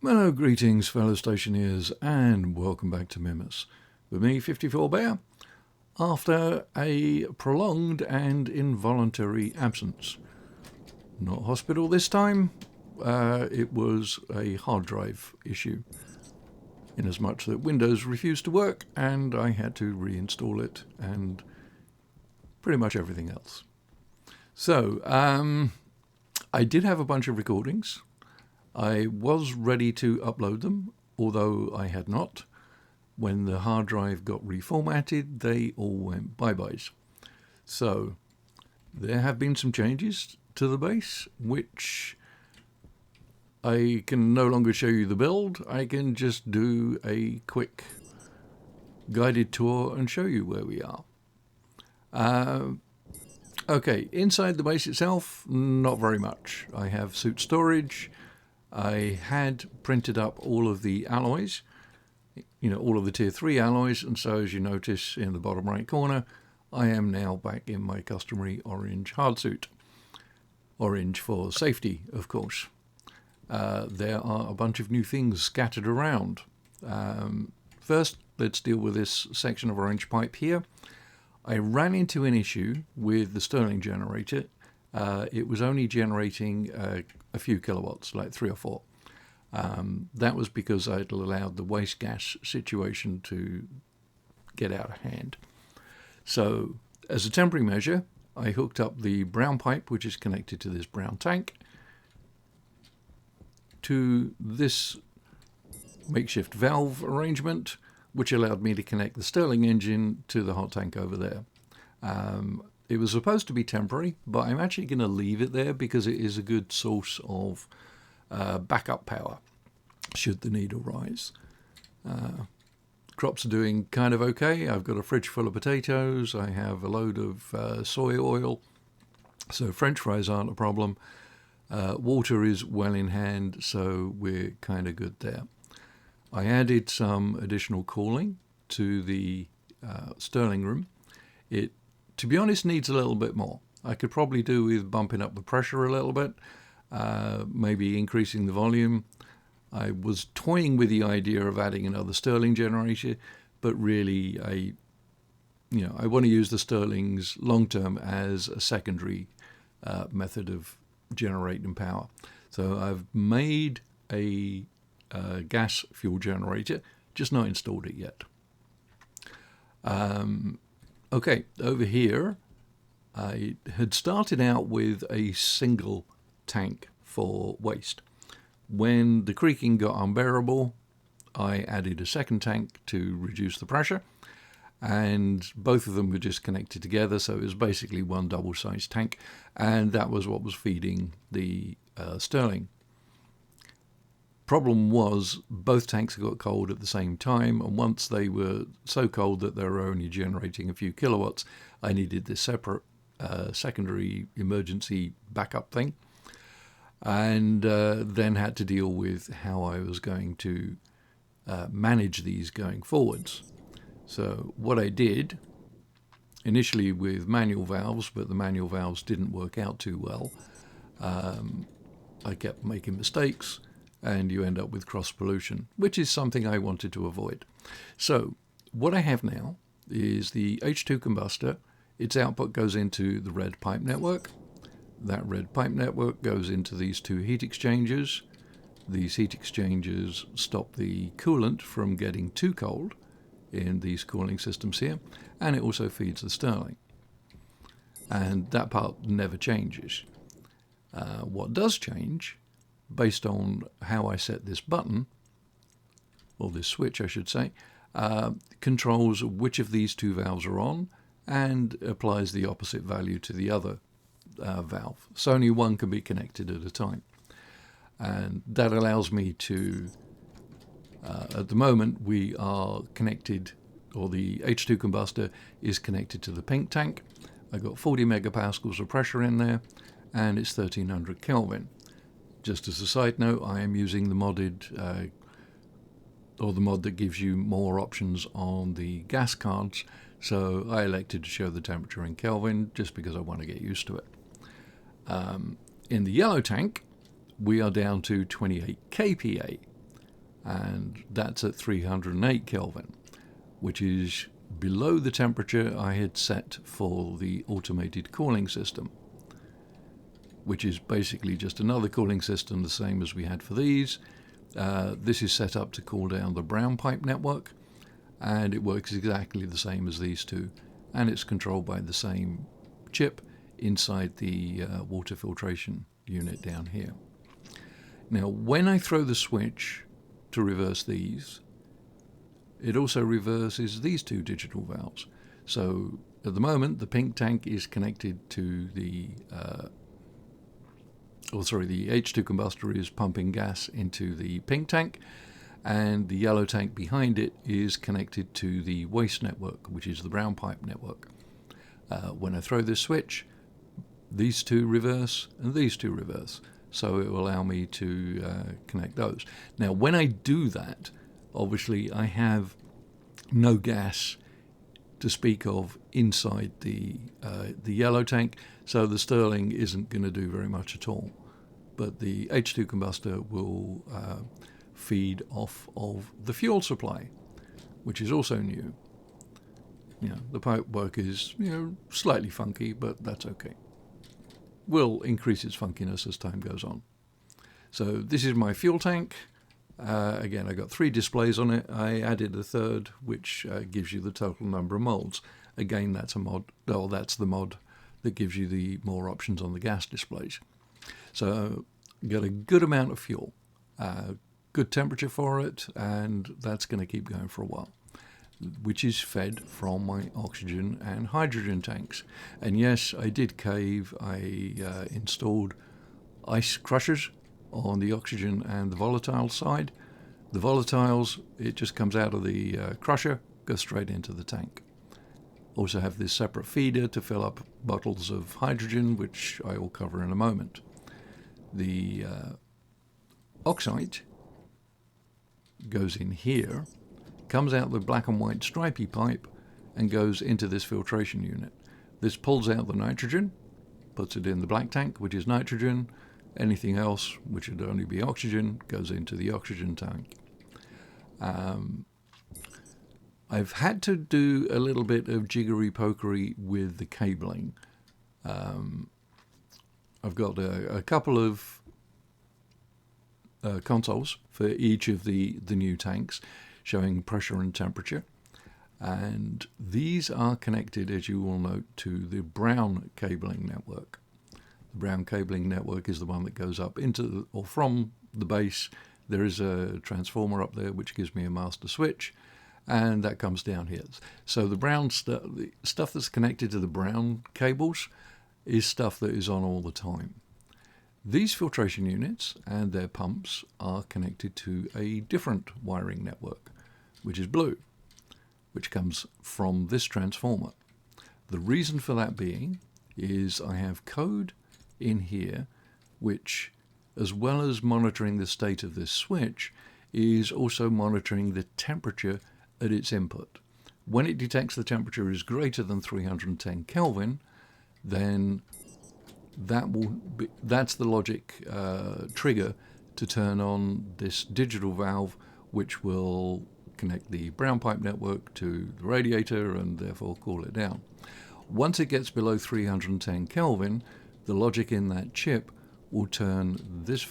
Hello, greetings fellow stationeers, and welcome back to Mimas. With me, 54 Bear, after a prolonged and involuntary absence. Not hospital this time, it was a hard drive issue, in as much that Windows refused to work and I had to reinstall it and pretty much everything else. So, I did have a bunch of recordings. I was ready to upload them, although I had not. When the hard drive got reformatted, they all went bye-byes. So there have been some changes to the base, which I can no longer show you the build. I can just do a quick guided tour and show you where we are. Okay, inside the base itself, not very much. I have suit storage. I had printed up all of the alloys, all of the tier 3 alloys, and so as you notice in the bottom right corner, I am now back in my customary orange hardsuit. Orange for safety, of course. There are a bunch of new things scattered around. First, let's deal with this section of orange pipe here. I ran into an issue with the Stirling generator. It was only generating a few kilowatts, like 3 or 4. That was because I'd allowed the waste gas situation to get out of hand. So, as a temporary measure, I hooked up the brown pipe, which is connected to this brown tank, to this makeshift valve arrangement, which allowed me to connect the Stirling engine to the hot tank over there. It was supposed to be temporary, but I'm actually going to leave it there because it is a good source of backup power, should the need arise. Crops are doing kind of okay. I've got a fridge full of potatoes. I have a load of soy oil, so French fries aren't a problem. Water is well in hand, so we're kind of good there. I added some additional cooling to the Stirling room. It, to be honest, needs a little bit more. I could probably do with bumping up the pressure a little bit, maybe increasing the volume. I was toying with the idea of adding another Stirling generator, but really I want to use the Stirlings long term as a secondary method of generating power. So I've made a gas fuel generator, just not installed it yet. Okay, over here, I had started out with a single tank for waste. When the creaking got unbearable, I added a second tank to reduce the pressure, and both of them were just connected together, so it was basically one double-sized tank, and that was what was feeding the Stirling. Problem was, both tanks got cold at the same time, and once they were so cold that they were only generating a few kilowatts, I needed this separate secondary emergency backup thing, and then had to deal with how I was going to manage these going forwards. So what I did, initially with manual valves, but the manual valves didn't work out too well, I kept making mistakes, and you end up with cross pollution, which is something I wanted to avoid. So what I have now is the H2 combustor. Its output goes into the red pipe network. That red pipe network goes into these two heat exchangers. These heat exchangers stop the coolant from getting too cold in these cooling systems here, and it also feeds the Stirling. And that part never changes. What does change, based on how I set this button, or this switch I should say, controls which of these two valves are on and applies the opposite value to the other valve. So only one can be connected at a time. And that allows me to, at the moment we are connected, or the H2 combustor is connected to the pink tank. I've got 40 megapascals of pressure in there, and it's 1300 Kelvin. Just as a side note, I am using the modded, or the mod that gives you more options on the gas cards, so I elected to show the temperature in Kelvin just because I want to get used to it. In the yellow tank, we are down to 28 kPa. and that's at 308 Kelvin, which is below the temperature I had set for the automated cooling system, which is basically just another cooling system the same as we had for these. This is set up to cool down the brown pipe network, and it works exactly the same as these two, and it's controlled by the same chip inside the water filtration unit down here. Now, when I throw the switch to reverse these, it also reverses these two digital valves. So at the moment, the pink tank is connected to the the H2 combustor is pumping gas into the pink tank, and the yellow tank behind it is connected to the waste network, which is the brown pipe network. When I throw this switch, these two reverse and these two reverse, so it will allow me to connect those. Now, when I do that, obviously I have no gas to speak of inside the yellow tank, so the Stirling isn't going to do very much at all. But the H2 combustor will feed off of the fuel supply, which is also new. The pipe work is slightly funky, but that's okay. Will increase its funkiness as time goes on. So this is my fuel tank. Again, I got 3 displays on it. I added a third, which gives you the total number of moles. Again, that's a mod. Oh, that's the mod that gives you the more options on the gas displays. So got a good amount of fuel, good temperature for it, and that's going to keep going for a while, which is fed from my oxygen and hydrogen tanks. And yes, I did cave. I installed ice crushers on the oxygen and the volatile side. The volatiles, it just comes out of the crusher, goes straight into the tank. Also have this separate feeder to fill up bottles of hydrogen, which I will cover in a moment. The oxide goes in here, comes out the black and white stripy pipe, and goes into this filtration unit. This pulls out the nitrogen, puts it in the black tank, which is nitrogen. Anything else, which would only be oxygen, goes into the oxygen tank. I've had to do a little bit of jiggery-pokery with the cabling. I've got a couple of consoles for each of the new tanks showing pressure and temperature. And these are connected, as you will note, to the brown cabling network. The brown cabling network is the one that goes up into or from the base. There is a transformer up there which gives me a master switch, and that comes down here. So the brown the stuff that's connected to the brown cables is stuff that is on all the time. These filtration units and their pumps are connected to a different wiring network, which is blue, which comes from this transformer. The reason for that being is I have code in here which, as well as monitoring the state of this switch, is also monitoring the temperature at its input. When it detects the temperature is greater than 310 Kelvin, then that's the logic trigger to turn on this digital valve, which will connect the brown pipe network to the radiator and therefore cool it down. Once it gets below 310 Kelvin, the logic in that chip will turn this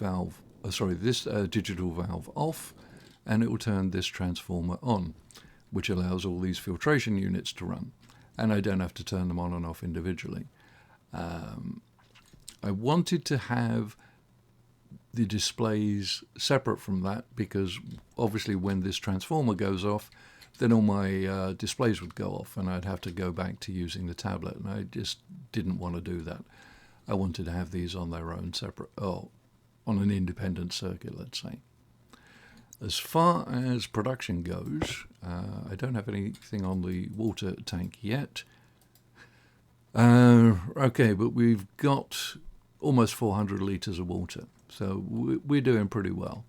digital valve off, and it will turn this transformer on, which allows all these filtration units to run, and I don't have to turn them on and off individually. I wanted to have the displays separate from that because obviously when this transformer goes off, then all my displays would go off and I'd have to go back to using the tablet, and I just didn't want to do that. I wanted to have these on their own separate, on an independent circuit, let's say. As far as production goes, I don't have anything on the water tank yet. Okay, but we've got almost 400 litres of water, so we're doing pretty well.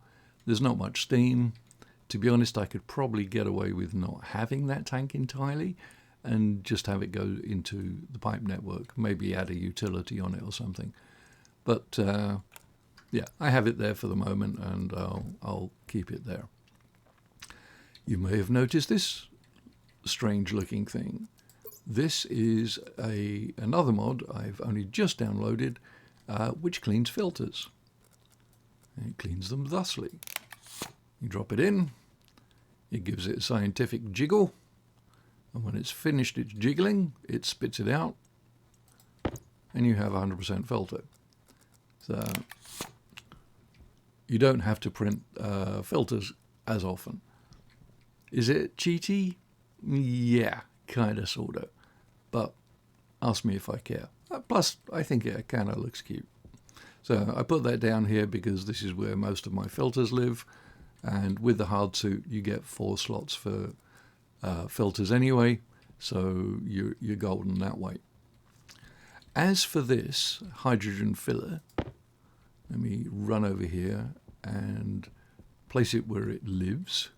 There's not much steam. To be honest, I could probably get away with not having that tank entirely and just have it go into the pipe network, maybe add a utility on it or something. But yeah, I have it there for the moment, and I'll keep it there. You may have noticed this strange looking thing. This is another mod I've only just downloaded, which cleans filters. And it cleans them thusly. You drop it in, it gives it a scientific jiggle, and when it's finished its jiggling, it spits it out, and you have 100% filter. So you don't have to print filters as often. Is it cheaty? Yeah, kind of, sort of. But ask me if I care. Plus, I think it kind of looks cute. So I put that down here because this is where most of my filters live. And with the hard suit, you get 4 slots for filters anyway. So you're golden that way. As for this hydrogen filler, let me run over here and place it where it lives.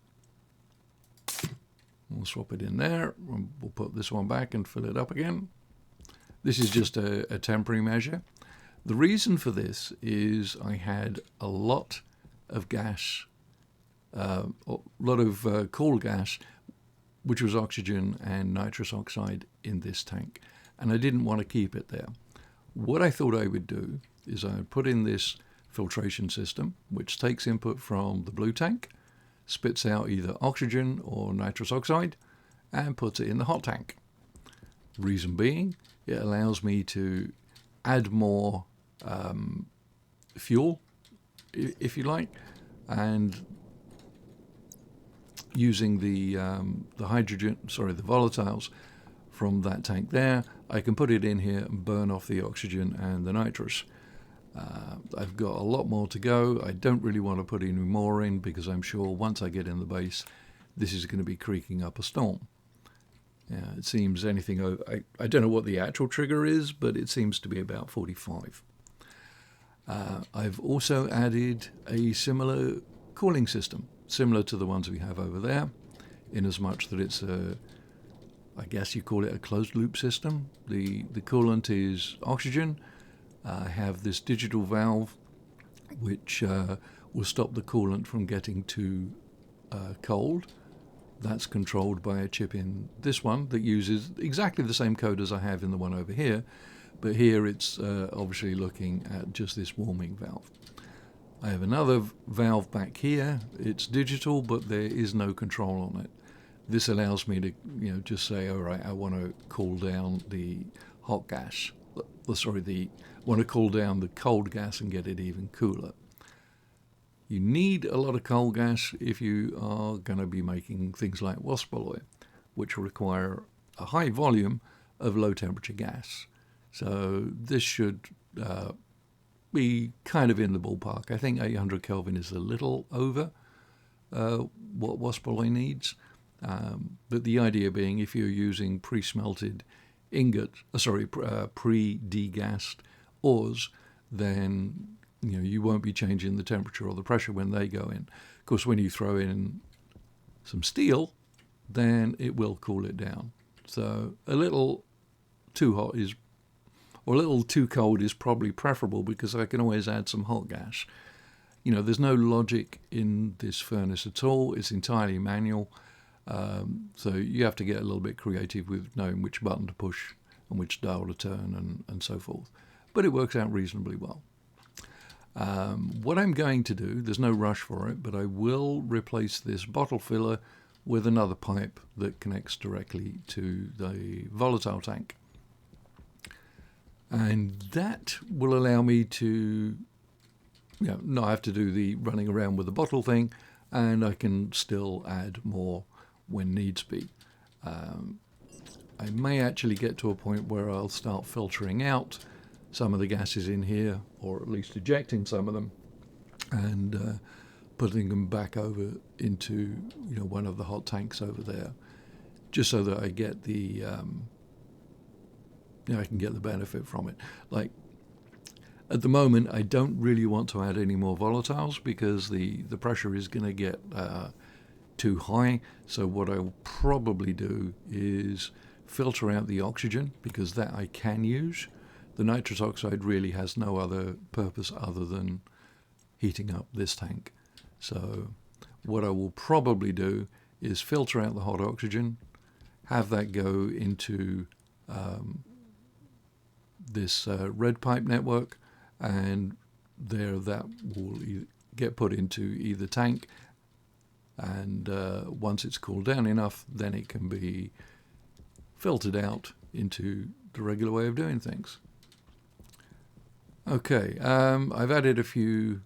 We'll swap it in there. We'll put this one back and fill it up again. This is just a temporary measure. The reason for this is I had a lot of gas, a lot of cool gas, which was oxygen and nitrous oxide in this tank, and I didn't want to keep it there. What I thought I would do is I would put in this filtration system, which takes input from the blue tank, spits out either oxygen or nitrous oxide, and puts it in the hot tank. Reason being, it allows me to add more fuel, if you like, and using the volatiles from that tank there, I can put it in here and burn off the oxygen and the nitrous. I've got a lot more to go. I don't really want to put any more in because I'm sure once I get in the base, this is going to be creaking up a storm. It seems anything, I don't know what the actual trigger is, but it seems to be about 45. I've also added a similar cooling system, similar to the ones we have over there, in as much that it's I guess you call it a closed loop system. The coolant is oxygen. I have this digital valve which will stop the coolant from getting too cold. That's controlled by a chip in this one that uses exactly the same code as I have in the one over here, but here it's obviously looking at just this warming valve. I have another valve back here. It's digital, but there is no control on it. This allows me to, just say, all right, I want to cool down the hot gas. Want to cool down the cold gas and get it even cooler. You need a lot of coal gas if you are going to be making things like wasp alloy, which require a high volume of low temperature gas. So this should be kind of in the ballpark. I think 800 Kelvin is a little over what wasp alloy needs. But the idea being, if you're using pre-smelted pre-degassed ores, then you won't be changing the temperature or the pressure when they go in. Of course, when you throw in some steel, then it will cool it down. So a little too hot or a little too cold is probably preferable because I can always add some hot gas. There's no logic in this furnace at all. It's entirely manual. So you have to get a little bit creative with knowing which button to push and which dial to turn and so forth. But it works out reasonably well. What I'm going to do, there's no rush for it, but I will replace this bottle filler with another pipe that connects directly to the volatile tank. And that will allow me to not have to do the running around with the bottle thing, and I can still add more when needs be. I may actually get to a point where I'll start filtering out some of the gases in here, or at least ejecting some of them, and putting them back over into one of the hot tanks over there, just so that I get the I can get the benefit from it. Like at the moment, I don't really want to add any more volatiles because the pressure is going to get too high. So what I'll probably do is filter out the oxygen, because that I can use. The nitrous oxide really has no other purpose other than heating up this tank. So what I will probably do is filter out the hot oxygen, have that go into this red pipe network, and there that will get put into either tank, and once it's cooled down enough, then it can be filtered out into the regular way of doing things. Okay, I've added a few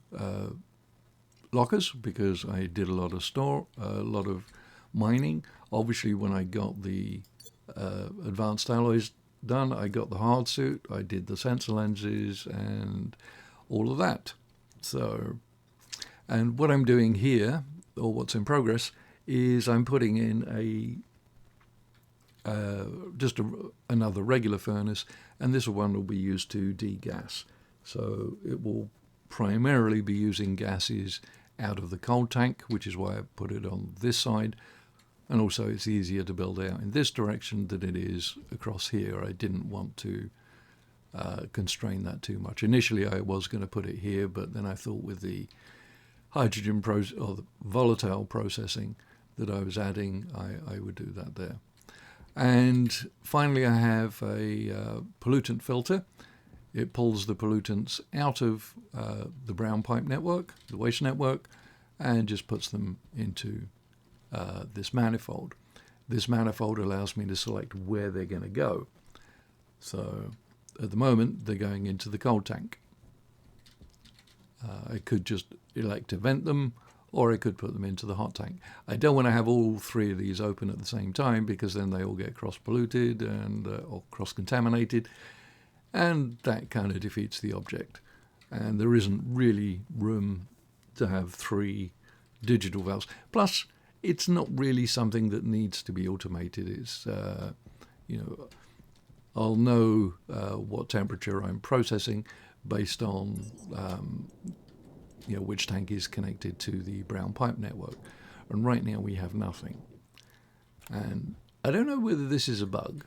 lockers because I did a lot of mining. Obviously, when I got the advanced alloys done, I got the hard suit, I did the sensor lenses and all of that. So, and what I'm doing here, or what's in progress, is I'm putting in another regular furnace, and this one will be used to degas. So it will primarily be using gases out of the cold tank, which is why I put it on this side. And also it's easier to build out in this direction than it is across here. I didn't want to constrain that too much. Initially I was going to put it here, but then I thought with the hydrogen or the volatile processing that I was adding, I would do that there. And finally I have a pollutant filter. It pulls the pollutants out of the brown pipe network, the waste network, and just puts them into this manifold. This manifold allows me to select where they're going to go. So at the moment they're going into the cold tank. I could just elect to vent them, or I could put them into the hot tank. I don't want to have all three of these open at the same time, because then they all get cross-polluted and or cross-contaminated, and that kind of defeats the object. And there isn't really room to have three digital valves. Plus, it's not really something that needs to be automated. It's, I'll know what temperature I'm processing based on, which tank is connected to the brown pipe network. And right now we have nothing. And I don't know whether this is a bug,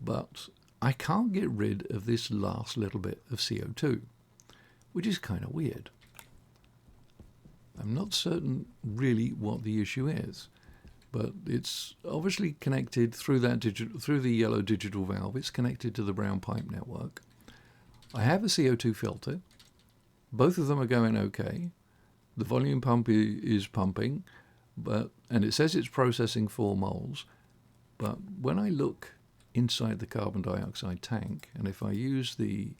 but I can't get rid of this last little bit of CO2, which is kind of weird. I'm not certain really what the issue is, but it's obviously connected through through the yellow digital valve. It's connected to the brown pipe network. I have a CO2 filter. Both of them are going okay. The volume pump is pumping, and it says it's processing 4 moles. But when I look inside the carbon dioxide tank, and if I use the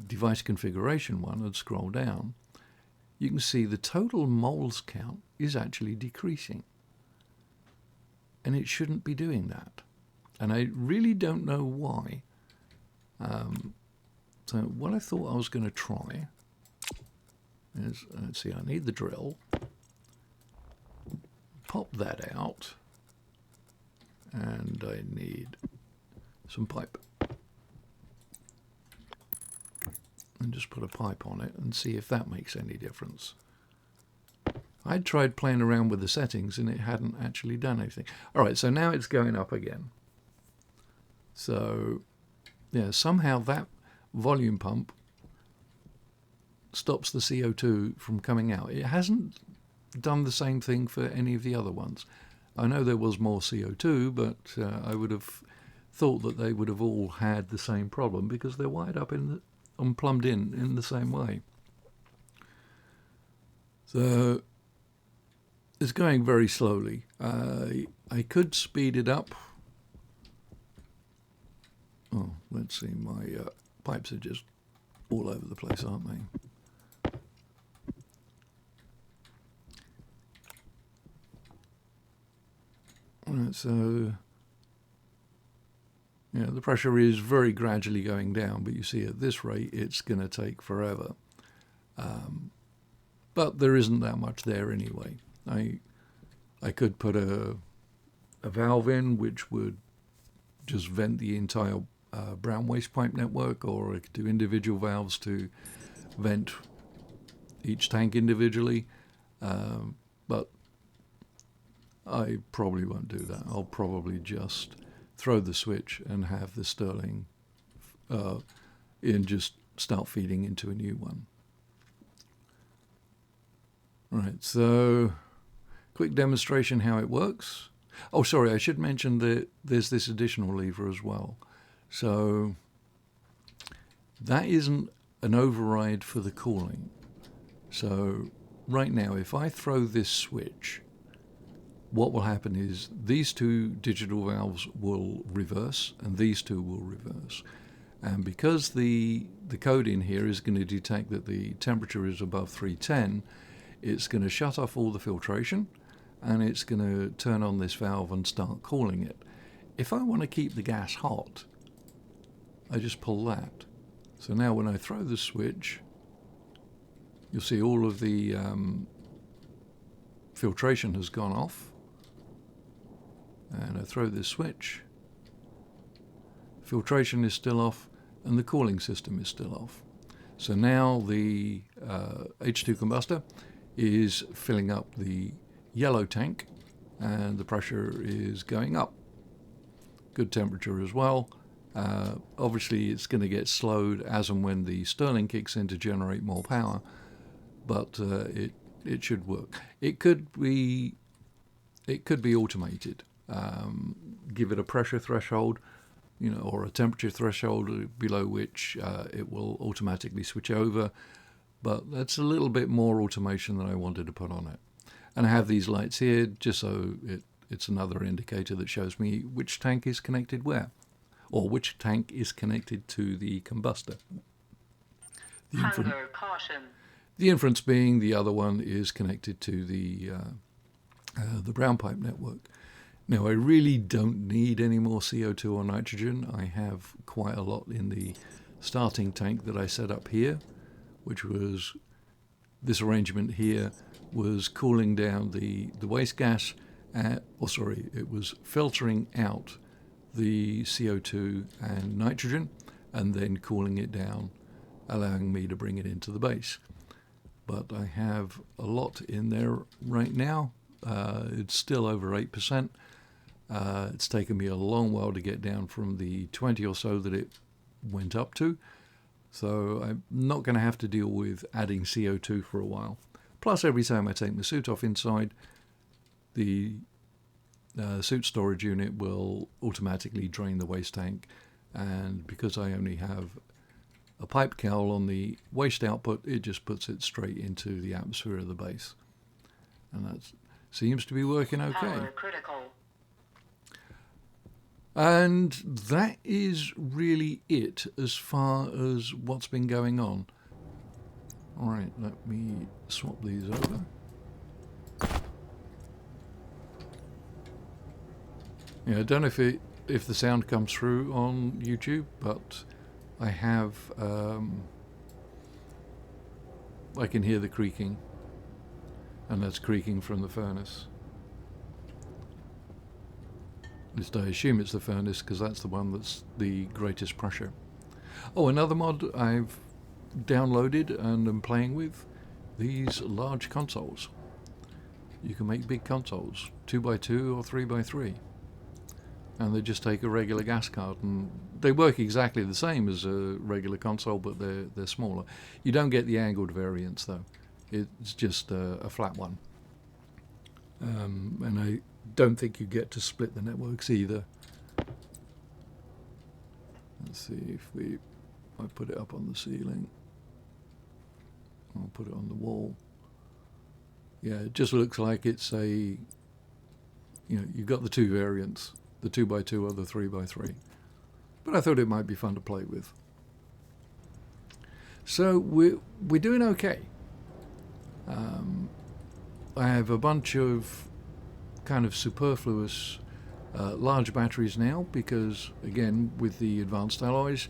device configuration one and scroll down, you can see the total moles count is actually decreasing. And it shouldn't be doing that. And I really don't know why. So what I thought I was going to try is, let's see, I need the drill. Pop that out. And I need some pipe. And just put a pipe on it and see if that makes any difference. I'd tried playing around with the settings and it hadn't actually done anything. All right, so now it's going up again. So, yeah, somehow that volume pump stops the CO2 from coming out. It hasn't done the same thing for any of the other ones. I know there was more CO2, but I would have thought that they would have all had the same problem because they're wired up and plumbed in the same way. So it's going very slowly. I could speed it up. Oh, let's see, my pipes are just all over the place, aren't they? Alright, so yeah, the pressure is very gradually going down, but you see at this rate it's going to take forever. But there isn't that much there anyway. I could put a valve in which would just vent the entire brown waste pipe network, or I could do individual valves to vent each tank individually. But I probably won't do that. I'll probably just throw the switch and have the Stirling and just start feeding into a new one. Right, so of quick demonstration how it works. Oh, sorry, I should mention that there's this additional lever as well. So that isn't an override for the cooling. So right now, if I throw this switch, what will happen is these two digital valves will reverse and these two will reverse. And because the code in here is going to detect that the temperature is above 310, it's going to shut off all the filtration and it's going to turn on this valve and start cooling it. If I want to keep the gas hot, I just pull that. So now when I throw the switch, you'll see all of the filtration has gone off. And I throw this switch, filtration is still off and the cooling system is still off. So now the H2 combustor is filling up the yellow tank and the pressure is going up. Good temperature as well. Obviously it's going to get slowed as and when the Stirling kicks in to generate more power, but it should work. It could be automated. Give it a pressure threshold, or a temperature threshold below which it will automatically switch over. But that's a little bit more automation than I wanted to put on it. And I have these lights here just so it's another indicator that shows me which tank is connected where, or which tank is connected to the combustor. The inference being the other one is connected to the brown pipe network. Now, I really don't need any more CO2 or nitrogen. I have quite a lot in the starting tank that I set up here, which was this arrangement here was cooling down the waste gas, it was filtering out the CO2 and nitrogen and then cooling it down, allowing me to bring it into the base. But I have a lot in there right now. It's still over 8%. It's taken me a long while to get down from the 20 or so that it went up to. So I'm not going to have to deal with adding CO2 for a while. Plus, every time I take my suit off inside, the suit storage unit will automatically drain the waste tank. And because I only have a pipe cowl on the waste output, it just puts it straight into the atmosphere of the base. And that seems to be working okay. Power critical. And that is really it as far as what's been going on. All right, let me swap these over. Yeah, I don't know if the sound comes through on YouTube, but I have I can hear the creaking, and that's creaking from the furnace. At least I assume it's the furnace because that's the one that's the greatest pressure. Oh, another mod I've downloaded and am playing with, these large consoles. You can make big consoles, 2x2 or 3x3. And they just take a regular gas card, and they work exactly the same as a regular console, but they're smaller. You don't get the angled variants though. It's just a flat one. And I don't think you get to split the networks either. Let's see if I put it up on the ceiling. I'll put it on the wall. Yeah, it just looks like it's you've got the two variants, the 2x2 or the 3x3. But I thought it might be fun to play with. So we're doing okay. I have a bunch of kind of superfluous large batteries now because, again, with the advanced alloys,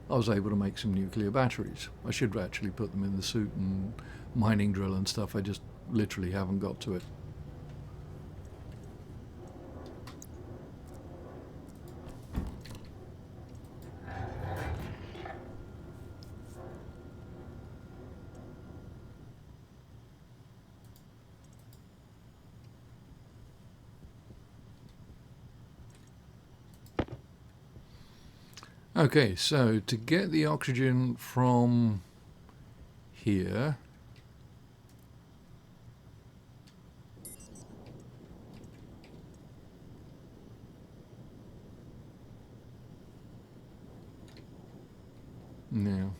I was able to make some nuclear batteries. I should actually put them in the suit and mining drill and stuff. I just literally haven't got to it. Okay, so to get the oxygen from here, Now,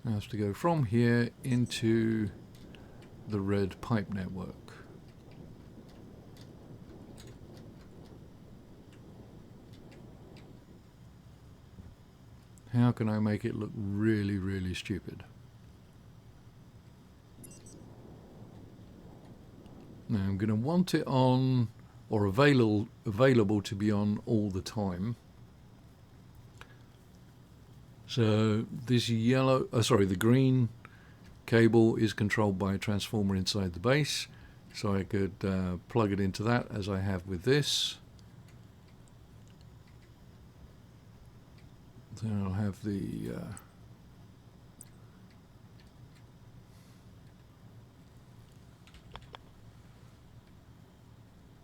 it has to go from here into the red pipe network. How can I make it look really, really stupid? Now I'm going to want it on, or available to be on all the time. So this the green cable is controlled by a transformer inside the base. So I could plug it into that as I have with this. Then I'll have the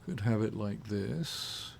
could have it like this.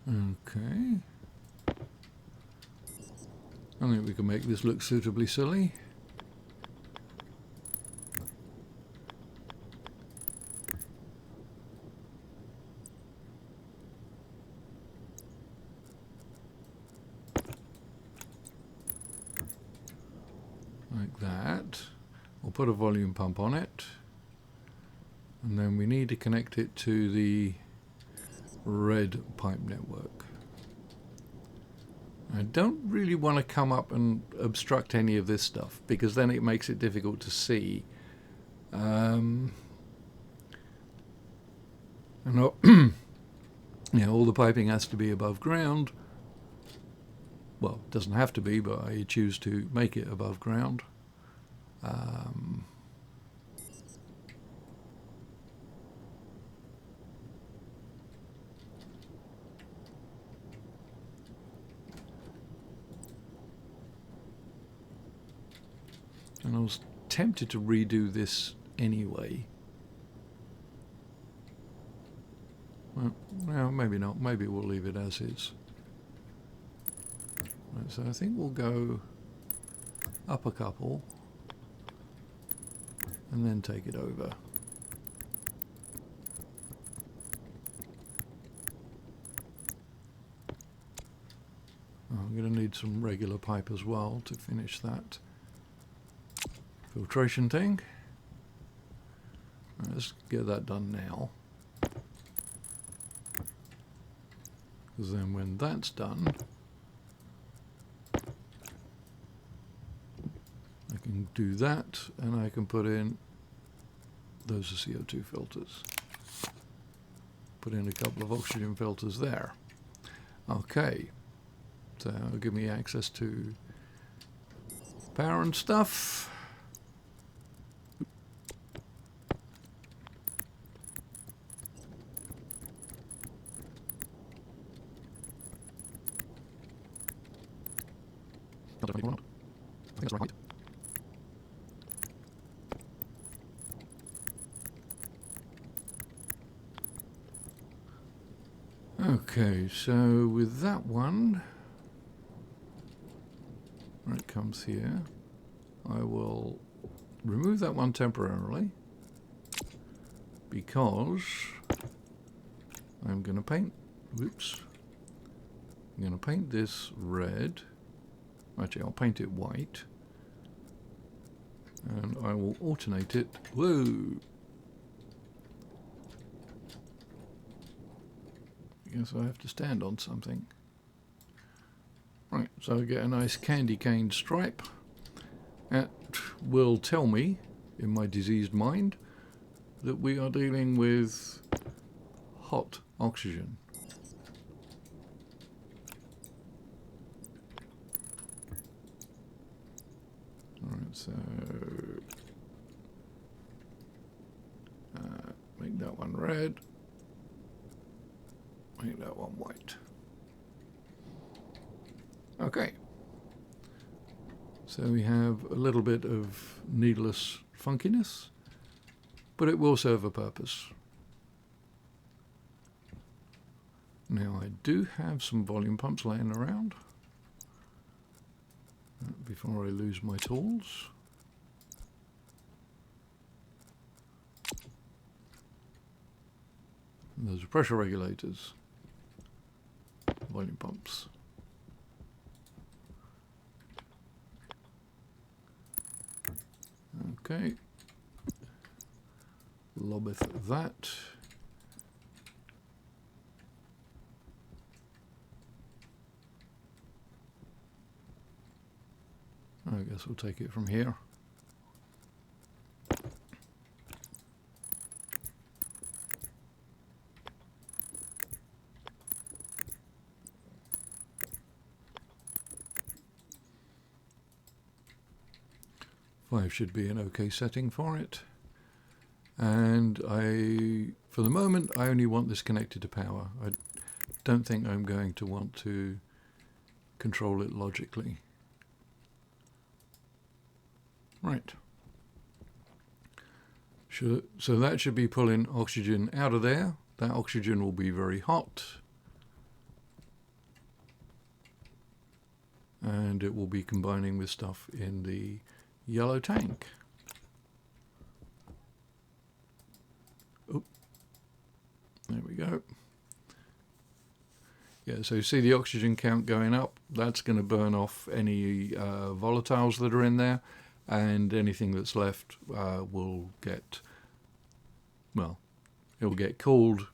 Okay. I think we can make this look suitably silly. Like that. We'll put a volume pump on it. And then we need to connect it to the red pipe network. I don't really want to come up and obstruct any of this stuff, because then it makes it difficult to see. And all the piping has to be above ground. Well, it doesn't have to be, but I choose to make it above ground. And I was tempted to redo this anyway. Well, maybe not. Maybe we'll leave it as is. Right, so I think we'll go up a couple and then take it over. Oh, I'm going to need some regular pipe as well to finish that filtration thing. Right, let's get that done now, because then when that's done, I can do that, and I can put in, those are CO2 filters, put in a couple of oxygen filters there. Okay, so it'll give me access to power and stuff. Okay, so with that one, where it comes here, I will remove that one temporarily, because I'm going to paint, whoops, I'm going to paint this red. Actually, I'll paint it white, and I will alternate it. Whoa! I guess I have to stand on something. Right, so I get a nice candy cane stripe. That will tell me, in my diseased mind, that we are dealing with hot oxygen. So make that one red, make that one white. Okay, so we have a little bit of needless funkiness, but it will serve a purpose. Now I do have some volume pumps laying around before I lose my tools. And those are pressure regulators, volume pumps. Okay, lobbeth that. I guess we'll take it from here. Five should be an okay setting for it. And for the moment, I only want this connected to power. I don't think I'm going to want to control it logically. Right. So that should be pulling oxygen out of there. That oxygen will be very hot. And it will be combining with stuff in the yellow tank. Oh, there we go. Yeah, so you see the oxygen count going up. That's going to burn off any volatiles that are in there, and anything that's left will get, well, it will get cooled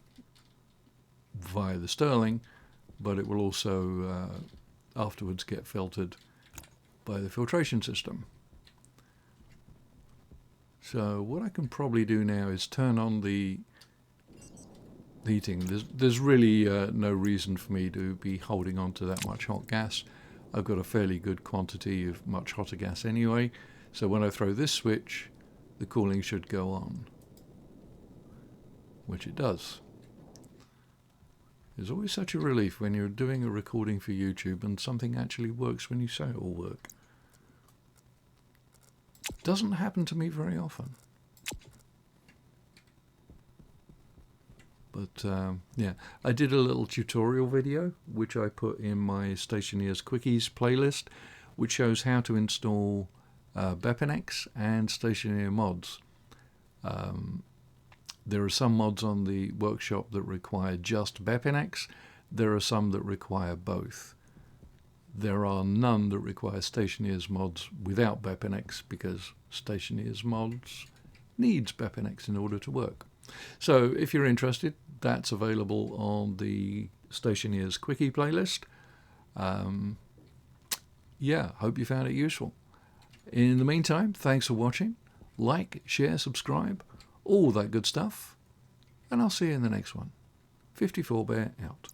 via the Stirling, but it will also afterwards get filtered by the filtration system. So what I can probably do now is turn on the heating. There's really no reason for me to be holding on to that much hot gas. I've got a fairly good quantity of much hotter gas anyway, so when I throw this switch, the cooling should go on, which it does. It's always such a relief when you're doing a recording for YouTube and something actually works when you say it will work. Doesn't happen to me very often. But yeah, I did a little tutorial video which I put in my Stationeers Quickies playlist, which shows how to install Bepinex and Stationeer mods. There are some mods on the workshop that require just Bepinex. There are some that require both. There are none that require Stationeers mods without Bepinex, because Stationeers mods needs Bepinex in order to work. So if you're interested, that's available on the Stationeers Quickie playlist. Yeah, hope you found it useful. In the meantime, thanks for watching. Like, share, subscribe, all that good stuff. And I'll see you in the next one. 54 Bear out.